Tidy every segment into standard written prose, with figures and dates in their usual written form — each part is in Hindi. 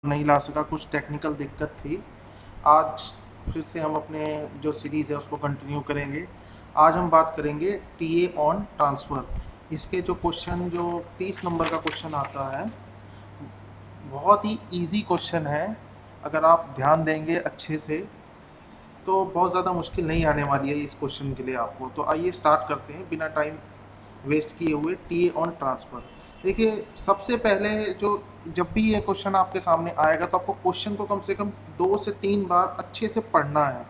नहीं ला सका, कुछ टेक्निकल दिक्कत थी। आज फिर से हम अपने जो सीरीज़ है उसको कंटिन्यू करेंगे। आज हम बात करेंगे टीए ऑन ट्रांसफ़र। इसके जो क्वेश्चन जो 30 नंबर का क्वेश्चन आता है, बहुत ही इजी क्वेश्चन है। अगर आप ध्यान देंगे अच्छे से तो बहुत ज़्यादा मुश्किल नहीं आने वाली है इस क्वेश्चन के लिए आपको। तो आइए स्टार्ट करते हैं बिना टाइम वेस्ट किए हुए। टीए ऑन ट्रांसफ़र, देखिए सबसे पहले जो जब भी ये क्वेश्चन आपके सामने आएगा तो आपको क्वेश्चन को कम से कम 2 से 3 बार अच्छे से पढ़ना है।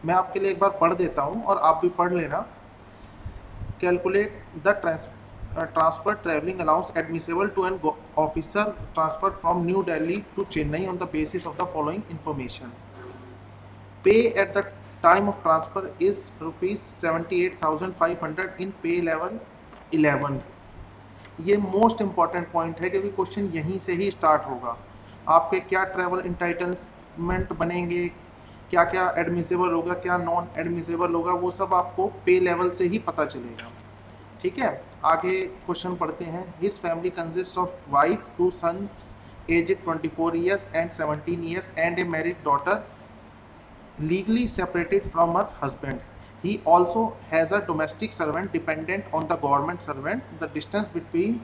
मैं आपके लिए एक बार पढ़ देता हूँ और आप भी पढ़ लेना। Calculate the transfer travelling allowance admissible to an officer transfer from New Delhi to Chennai on the basis of the following information. Pay at the time of transfer is rupees 78,500 in pay level 11। ये मोस्ट इंपॉर्टेंट पॉइंट है क्योंकि क्वेश्चन यहीं से ही स्टार्ट होगा। आपके क्या ट्रैवल इंटाइटलमेंट बनेंगे, क्या क्या एडमिसेबल होगा, क्या नॉन एडमिसेबल होगा, वो सब आपको पे लेवल से ही पता चलेगा। ठीक है, आगे क्वेश्चन पढ़ते हैं। His family consist of wife, 2 sons age 24 years and 17 years and a married daughter legally separated from her husband. He also has a domestic servant dependent on the government servant. The distance between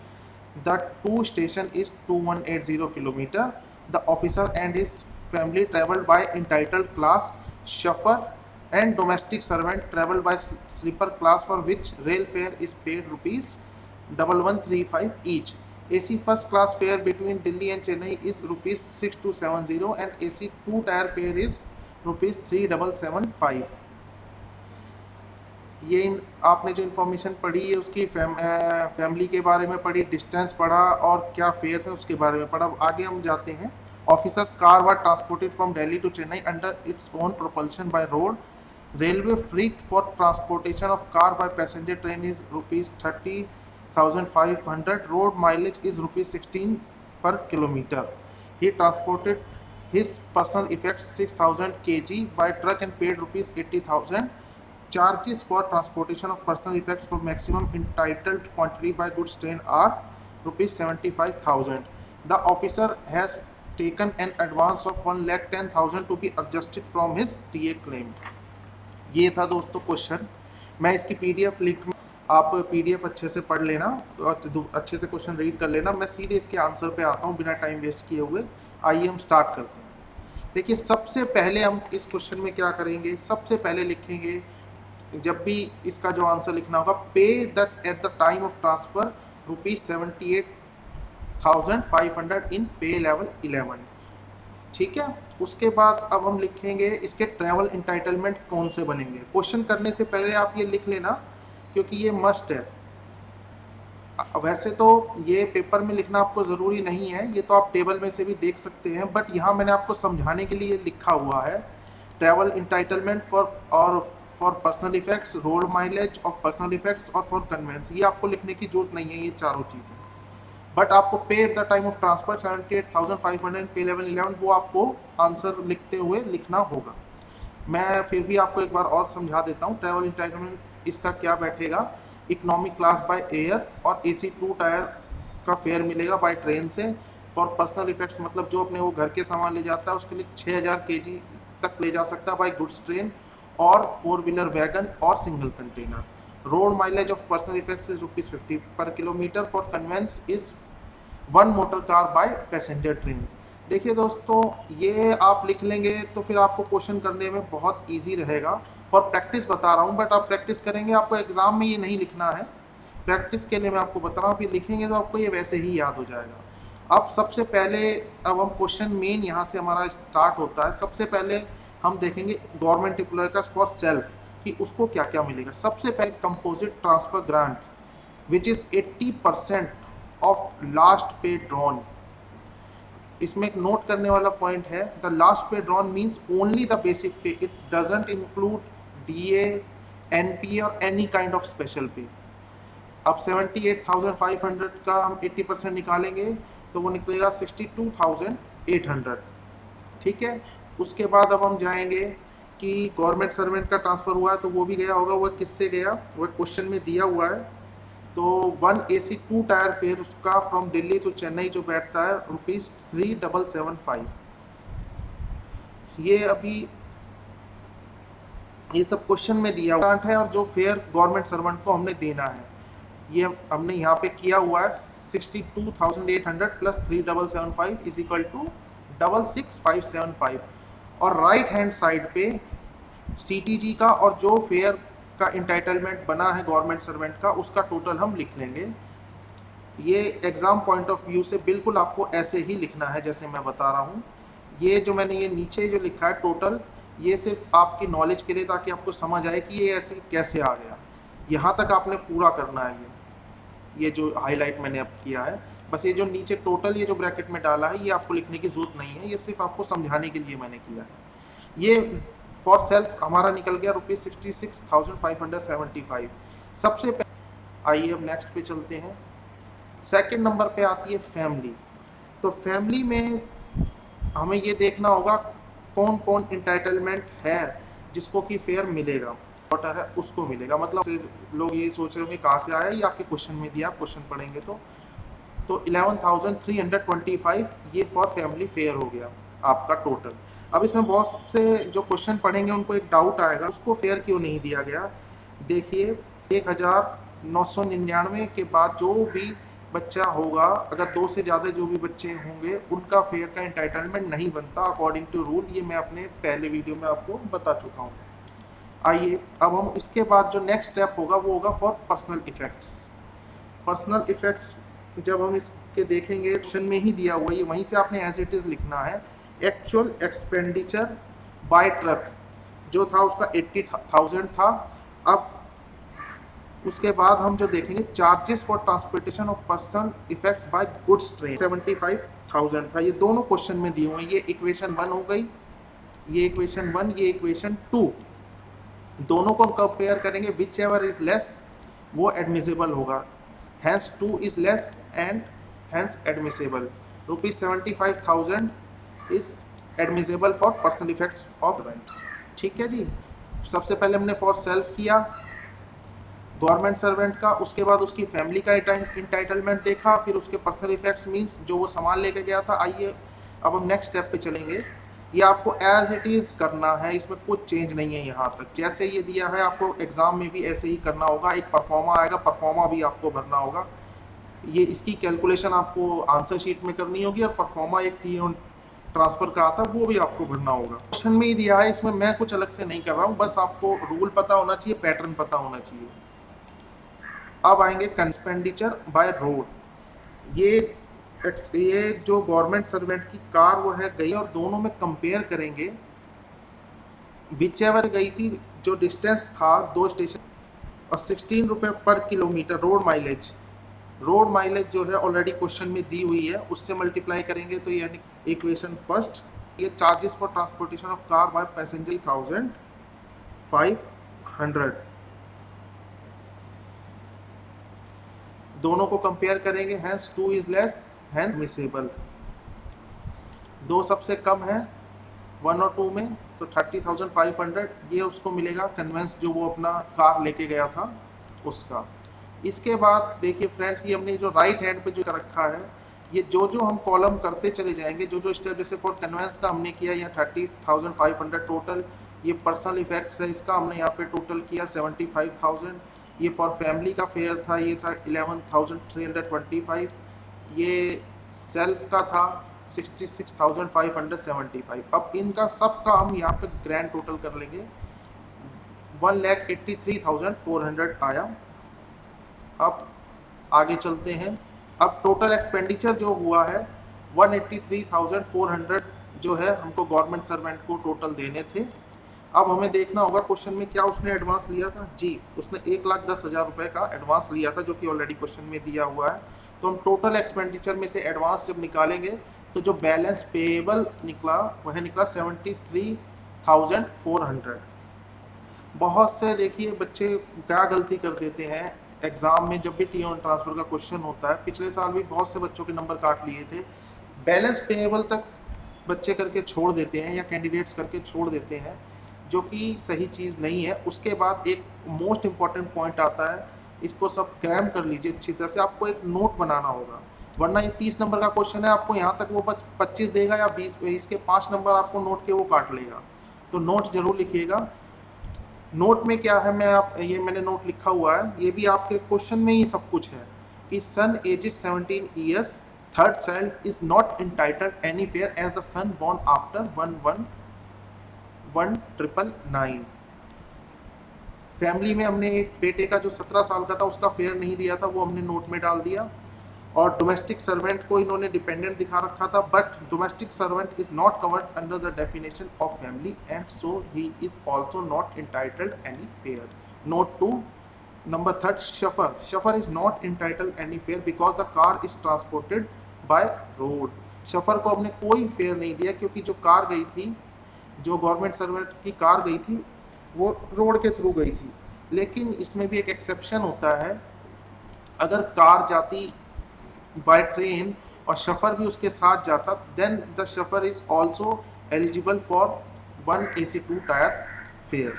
the two stations is 2180 km. The officer and his family traveled by entitled class chauffeur and domestic servant traveled by sleeper class, for which rail fare is paid rupees 1135 each. AC first class fare between Delhi and Chennai is rupees 6270 and AC 2 tier fare is rupees 3775। ये आपने जो इन्फॉर्मेशन पढ़ी है उसकी फैमिली के बारे में पढ़ी, डिस्टेंस पढ़ा और क्या फेयर्स है उसके बारे में पढ़ा। आगे हम जाते हैं। Officer's car were transported from Delhi to Chennai under its own propulsion by road. Railway freight for transportation of car by passenger train is rupees 30,500। Road mileage is rupees 16 per kilometre. He transported his personal effects 6,000 kg by truck and paid rupees 80,000. Charges for transportation of personal effects for maximum entitled quantity by goods train are rupees 75,000. The officer has taken an advance of 1,10,000 to be adjusted from his TA claim. ये था दोस्तों क्वेश्चन। मैं इसकी पीडीएफ लिंक, आप पीडीएफ अच्छे से पढ़ लेना और अच्छे से क्वेश्चन रीड कर लेना। मैं सीधे इसके आंसर पे आता हूँ बिना टाइम वेस्ट किए हुए। आइए हम स्टार्ट करते हैं। देखिए सबसे पहले हम इस क्वेश्चन में क्या करेंगे, सबसे पहले लिखेंगे, जब भी इसका जो आंसर लिखना होगा, पे that at the time of transfer rupees 78,500 in pay level 11। ठीक है, उसके बाद अब हम लिखेंगे इसके ट्रैवल इंटाइटलमेंट कौन से बनेंगे। क्वेश्चन करने से पहले आप ये लिख लेना क्योंकि ये मस्ट है। वैसे तो ये पेपर में लिखना आपको ज़रूरी नहीं है, ये तो आप टेबल में से भी देख सकते हैं, बट यहाँ मैंने आपको समझाने के लिए लिखा हुआ है। Travel entitlement for personal effects, road mileage of personal effects और फॉर कन्वेंस, ये आपको लिखने की जरूरत नहीं है, ये चारों चीज़ें। बट आपको पे at the time of transfer 78,500 पे लेवल 11, वो आपको आंसर लिखते हुए लिखना होगा। मैं फिर भी आपको एक बार और समझा देता हूँ। ट्रैवल इंटाइटलमेंट इसका क्या बैठेगा, इकोनॉमिक क्लास बाय एयर और AC 2 टायर का फेयर मिलेगा बाय ट्रेन से। फॉर पर्सनल इफेक्ट्स मतलब जो अपने वो घर के सामान ले जाता है उसके लिए 6,000 kg तक ले जा सकता है बाय गुड्स ट्रेन और 4 व्हीलर वैगन और single container. Road mileage of personal effects is rupees 50 per kilometre. For conveyance is 1 motor car by passenger train. देखिए दोस्तों, ये आप लिख लेंगे तो फिर आपको क्वेश्चन करने में बहुत इजी रहेगा। फॉर प्रैक्टिस बता रहा हूँ, बट आप प्रैक्टिस करेंगे, आपको एग्जाम में ये नहीं लिखना है। प्रैक्टिस के लिए मैं आपको बता रहा हूँ, फिर लिखेंगे तो आपको ये वैसे ही याद हो जाएगा। अब सबसे पहले अब हम क्वेश्चन मेन यहाँ से हमारा स्टार्ट होता है। सबसे पहले हम देखेंगे गवर्नमेंट एम्प्लॉय का फॉर सेल्फ कि उसको क्या क्या मिलेगा। सबसे पहले composite transfer grant which is 80% of last pay drawn. इसमें एक नोट करने वाला पॉइंट है, the last pay drawn means only the basic pay, it doesn't include DA, NPA और any kind of special pay. अब 78,500 का हम 80% निकालेंगे तो वो निकलेगा 62,800। ठीक है, उसके बाद अब हम जाएंगे कि गवर्नमेंट सर्वेंट का ट्रांसफ़र हुआ है तो वो भी गया होगा। वो किससे गया, वो क्वेश्चन में दिया हुआ है। तो 1 AC 2 टायर फेयर उसका फ्रॉम दिल्ली टू चेन्नई जो बैठता है ₹3775। ये अभी ये सब क्वेश्चन में दिया हुआ है और जो फेयर गवर्नमेंट सर्वेंट को हमने देना है ये हमने यहाँ पे किया हुआ है 62,800 प्लस 3775 इज इक्वल टू 66,575। और राइट हैंड साइड पे CTG का और जो फेयर का इंटाइटलमेंट बना है गवर्नमेंट सर्वेंट का उसका टोटल हम लिख लेंगे। ये एग्जाम पॉइंट ऑफ व्यू से बिल्कुल आपको ऐसे ही लिखना है जैसे मैं बता रहा हूँ। ये जो मैंने ये नीचे जो लिखा है टोटल, ये सिर्फ आपकी नॉलेज के लिए ताकि आपको समझ आए कि ये ऐसे कैसे आ गया। यहाँ तक आपने पूरा करना है। ये जो हाईलाइट मैंने अब किया है, बस ये जो नीचे टोटल ये जो ब्रैकेट में डाला है ये आपको लिखने की जरूरत नहीं है, ये सिर्फ आपको समझाने के लिए मैंने किया है। ये फॉर सेल्फ हमारा निकल गया ₹66,575। सबसे पहले आइए अब नेक्स्ट पे चलते हैं। सेकंड नंबर पे आती है फैमिली। तो फैमिली में हमें ये देखना होगा कौन कौन इंटाइटलमेंट है जिसको कि फेयर मिलेगा, डॉटर है उसको मिलेगा। मतलब लोग ये सोच रहे होंगे कहाँ से आया, ये आपके क्वेश्चन में दिया, क्वेश्चन पढ़ेंगे तो 11,325 ये फॉर फैमिली फेयर हो गया आपका टोटल। अब इसमें बहुत से जो क्वेश्चन पढ़ेंगे उनको एक डाउट आएगा उसको फेयर क्यों नहीं दिया गया। देखिए 1,999 के बाद जो भी बच्चा होगा, अगर 2 से ज़्यादा जो भी बच्चे होंगे उनका फेयर का इंटाइटलमेंट नहीं बनता अकॉर्डिंग टू रूल। ये मैं अपने पहले वीडियो में आपको बता चुका हूँ। आइए अब हम इसके बाद जो नेक्स्ट स्टेप होगा वो होगा for personal effects. Personal effects जब हम इसके देखेंगे क्वेश्चन में ही दिया हुआ है, वहीं से आपने एज इट इज़ लिखना है। एक्चुअल एक्सपेंडिचर बाय ट्रक जो था उसका 80,000 था। अब उसके बाद हम जो देखेंगे charges for transportation of person effects by goods train 75,000 था। ये दोनों क्वेश्चन में दिए हुए हैं। ये इक्वेशन 1 हो गई, ये इक्वेशन 1, ये इक्वेशन 2। दोनों को कंपेयर करेंगे, विच एवर इज लेस वो एडमिसिबल होगा। Hence 2 is less and hence admissible. ₹75,000 is admissible for personal effects of rent. ठीक है जी। सबसे पहले हमने फॉर सेल्फ किया गवर्नमेंट सर्वेंट का, उसके बाद उसकी फैमिली का इंटाइटलमेंट देखा, फिर उसके पर्सनल इफेक्ट्स मींस जो वो सामान लेके गया था। आइए अब हम नेक्स्ट स्टेप पे चलेंगे। ये आपको एज इट इज़ करना है, इसमें कुछ चेंज नहीं है। यहाँ तक जैसे ये दिया है आपको एग्जाम में भी ऐसे ही करना होगा। एक परफॉर्मा आएगा, परफॉर्मा भी आपको भरना होगा। ये इसकी कैलकुलेशन आपको आंसर शीट में करनी होगी और परफॉर्मा एक ट्रांसफर का आता है वो भी आपको भरना होगा। क्वेश्चन में ही दिया है, इसमें मैं कुछ अलग से नहीं कर रहा हूँ, बस आपको रूल पता होना चाहिए, पैटर्न पता होना चाहिए। अब आएंगे एक्सपेंडिचर बाय रोड। ये जो गवर्नमेंट सर्वेंट की कार वो है गई और दोनों में कंपेयर करेंगे। विच एवर गई थी जो डिस्टेंस था 2 स्टेशन और 16 रुपये पर kilometre road mileage. Road mileage जो है ऑलरेडी क्वेश्चन में दी हुई है, उससे मल्टीप्लाई करेंगे तो यानी इक्वेशन फर्स्ट। ये charges for transportation of car by passenger 1,500। दोनों को कंपेयर करेंगे, हैंस 2 इज लेस हैंस मिसेबल। 2 सबसे कम है 1 और 2 में, तो 30,500 ये उसको मिलेगा कन्वेंस जो वो अपना कार लेके गया था उसका। इसके बाद देखिए फ्रेंड्स, ये हमने जो राइट हैंड पे जो रखा है, ये जो जो हम कॉलम करते चले जाएंगे, जो जो स्टेप जैसे फॉर कन्वेंस का हमने किया या 30,500 टोटल। ये पर्सनल इफेक्ट्स है, इसका हमने यहाँ पे टोटल किया 75,000। ये फॉर फैमिली का फेयर था, ये था 11,325। ये सेल्फ का था 66,575। अब इनका सबका हम यहाँ पे ग्रैंड टोटल कर लेंगे, 1,83,400 आया। अब आगे चलते हैं। अब टोटल एक्सपेंडिचर जो हुआ है 183,400 जो है हमको गवर्नमेंट सर्वेंट को टोटल देने थे। अब हमें देखना होगा क्वेश्चन में क्या उसने एडवांस लिया था। जी, उसने 1,10,000 रुपये का एडवांस लिया था जो कि ऑलरेडी क्वेश्चन में दिया हुआ है। तो हम टोटल एक्सपेंडिचर में से एडवांस जब निकालेंगे तो जो बैलेंस पेएबल निकला वह निकला 73,400। बहुत से देखिए बच्चे क्या गलती कर देते हैं एग्जाम में, जब भी टी1 ट्रांसफर का क्वेश्चन होता है, पिछले साल भी बहुत से बच्चों के नंबर काट लिए थे, बैलेंस पेएबल तक बच्चे करके छोड़ देते हैं या कैंडिडेट्स करके छोड़ देते हैं, जो कि सही चीज़ नहीं है। उसके बाद एक मोस्ट इम्पॉर्टेंट पॉइंट आता है इसको सब क्रैम कर लीजिए अच्छी तरह से। आपको एक नोट बनाना होगा, वरना ये 30 नंबर का क्वेश्चन है, आपको यहाँ तक वो बस 25 देगा या 20, इसके 5 नंबर आपको नोट के वो काट लेगा। तो नोट जरूर लिखिएगा। नोट में क्या है, ये मैंने नोट लिखा हुआ है, ये भी आपके क्वेश्चन में ही सब कुछ है कि son aged 17 years, third child is not entitled any fare as the son born after 111,999। Family में हमने एक बेटे का जो 17 साल का था उसका फेयर नहीं दिया था, वो हमने नोट में डाल दिया। और डोमेस्टिक सर्वेंट को इन्होंने डिपेंडेंट दिखा रखा था, but domestic servant is not covered under the definition of family and so he is also not entitled any fair. Note 2 number 3, Shafar is not entitled any fair because the car is transported by road. Shafar को हमने कोई फेयर नहीं दिया क्योंकि जो कार गई थी, जो गवर्नमेंट सर्वेंट की कार गई थी वो रोड के थ्रू गई थी। लेकिन इसमें भी एक एक्सेप्शन होता है, अगर कार जाती बाय ट्रेन और शफर भी उसके साथ जाता, then the chauffeur is also eligible for 1 AC2 tier fare.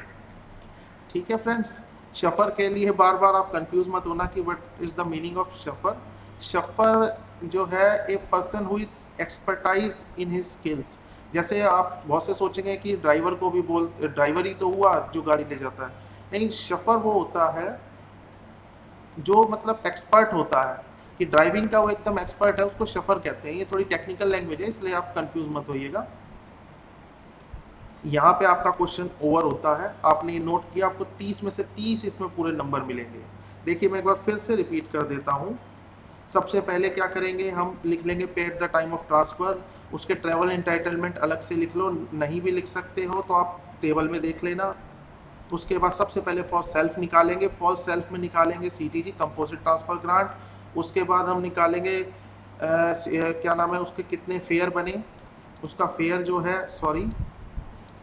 ठीक है फ्रेंड्स, शफर के लिए बार बार आप कंफ्यूज मत होना कि what is the meaning of Shafar. Shafar जो है a person who is expertise in his skills. जैसे आप बहुत से सोचेंगे कि ड्राइवर को भी ड्राइवर ही तो हुआ जो गाड़ी ले जाता है, नहीं, शफर वो होता है जो मतलब एक्सपर्ट होता है, कि ड्राइविंग का वो एकदम एक्सपर्ट है, उसको शफर कहते हैं। ये थोड़ी टेक्निकल लैंग्वेज है, इसलिए आप कंफ्यूज मत होइएगा। यहाँ पे आपका क्वेश्चन ओवर होता है, आपने ये नोट किया, आपको 30 में से 30 इसमें पूरे नंबर मिलेंगे। देखिए मैं एक बार फिर से रिपीट कर देता हूँ। सबसे पहले क्या करेंगे, हम लिख लेंगे पे at the time of transfer. उसके ट्रैवल एंटाइटलमेंट अलग से लिख लो, नहीं भी लिख सकते हो तो आप टेबल में देख लेना। उसके बाद सबसे पहले फॉर सेल्फ निकालेंगे, फॉर सेल्फ में निकालेंगे CTG कंपोजिट ट्रांसफ़र ग्रांट। उसके बाद हम निकालेंगे क्या नाम है उसके, कितने फेयर बने, उसका फेयर जो है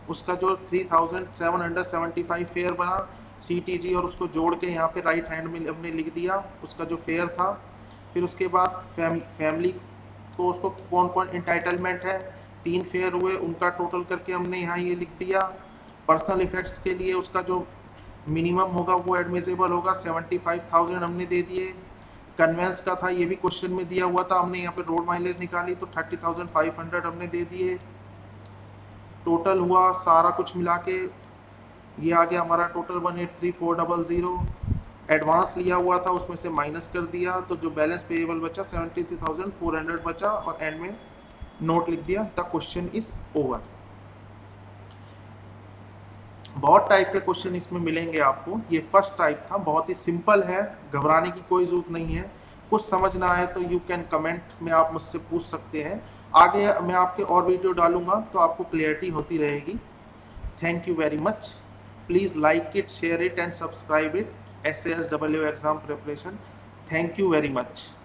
उसका जो 3775 फेयर बना CTG, और उसको जोड़ के यहाँ पे राइट हैंड में हमने लिख दिया उसका जो फेयर था। फिर उसके बाद फैमिली को उसको कौन कौन इंटाइटलमेंट है, 3 फेयर हुए, उनका टोटल करके हमने यहाँ ये लिख दिया। पर्सनल इफेक्ट्स के लिए उसका जो मिनिमम होगा वो एडमिसेबल होगा 75,000 हमने दे दिए। कन्वेंस का था, ये भी क्वेश्चन में दिया हुआ था, हमने यहाँ पे रोड माइलेज निकाली तो 30,500 हमने दे दिए। टोटल हुआ सारा कुछ मिला के ये आ गया हमारा टोटल 183,400। एडवांस लिया हुआ था उसमें से माइनस कर दिया तो जो बैलेंस पेएबल बचा 73,400 बचा, और एंड में नोट लिख दिया, द क्वेश्चन इज ओवर। बहुत टाइप के क्वेश्चन इसमें मिलेंगे आपको, ये फर्स्ट टाइप था, बहुत ही सिंपल है, घबराने की कोई ज़रूरत नहीं है। कुछ समझना है तो यू कैन कमेंट में आप मुझसे पूछ सकते हैं, आगे मैं आपके और वीडियो डालूंगा तो आपको क्लियरिटी होती रहेगी। Thank you very much, please like it, share it and subscribe it, SAS EXAM preparation. Thank you very much.